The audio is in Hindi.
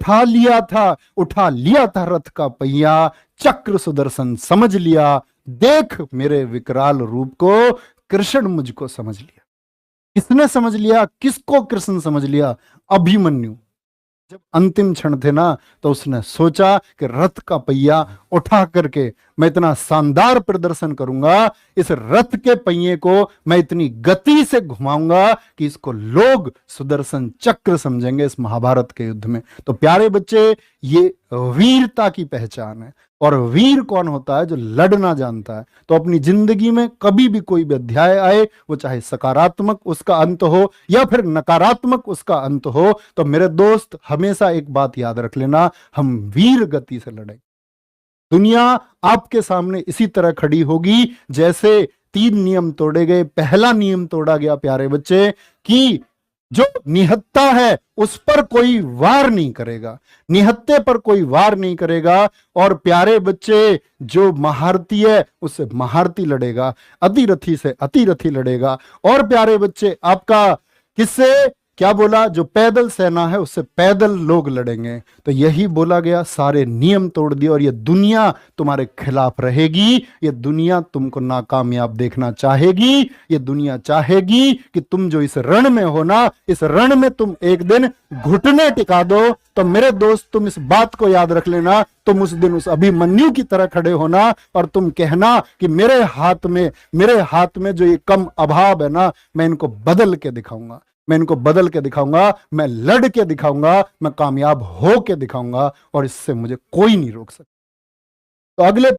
उठा लिया था रथ का पहिया, चक्र सुदर्शन समझ लिया, देख मेरे विकराल रूप को, कृष्ण मुझको समझ लिया। किसने समझ लिया? किसको कृष्ण समझ लिया? अभिमन्यु। जब अंतिम क्षण थे ना, तो उसने सोचा कि रथ का पहिया उठा करके मैं इतना शानदार प्रदर्शन करूंगा, इस रथ के पहिए को मैं इतनी गति से घुमाऊंगा कि इसको लोग सुदर्शन चक्र समझेंगे इस महाभारत के युद्ध में। तो प्यारे बच्चे, ये वीरता की पहचान है। और वीर कौन होता है? जो लड़ना जानता है। तो अपनी जिंदगी में कभी भी कोई भी अध्याय आए, वो चाहे सकारात्मक उसका अंत हो या फिर नकारात्मक उसका अंत हो, तो मेरे दोस्त हमेशा एक बात याद रख लेना, हम वीर गति से लड़ें। दुनिया आपके सामने इसी तरह खड़ी होगी जैसे 3 नियम तोड़े गए। पहला नियम तोड़ा गया प्यारे बच्चे कि जो निहत्था है उस पर कोई वार नहीं करेगा, निहत्थे पर कोई वार नहीं करेगा। और प्यारे बच्चे, जो महारथी है उससे महारथी लड़ेगा, अतिरथी से अतिरथी लड़ेगा। और प्यारे बच्चे, आपका किससे क्या बोला? जो पैदल सेना है उससे पैदल लोग लड़ेंगे। तो यही बोला गया, सारे नियम तोड़ दिए और ये दुनिया तुम्हारे खिलाफ रहेगी। ये दुनिया तुमको नाकामयाब देखना चाहेगी। ये दुनिया चाहेगी कि तुम जो इस रण में हो ना, इस रण में तुम एक दिन घुटने टिका दो। तो मेरे दोस्त, तुम इस बात को याद रख लेना, तुम उस दिन उस अभिमन्यु की तरह खड़े होना और तुम कहना कि मेरे हाथ में जो ये कम अभाव है ना, मैं इनको बदल के दिखाऊंगा, मैं इनको बदल के दिखाऊंगा, मैं लड़ के दिखाऊंगा, मैं कामयाब हो के दिखाऊंगा और इससे मुझे कोई नहीं रोक सकता। तो अगले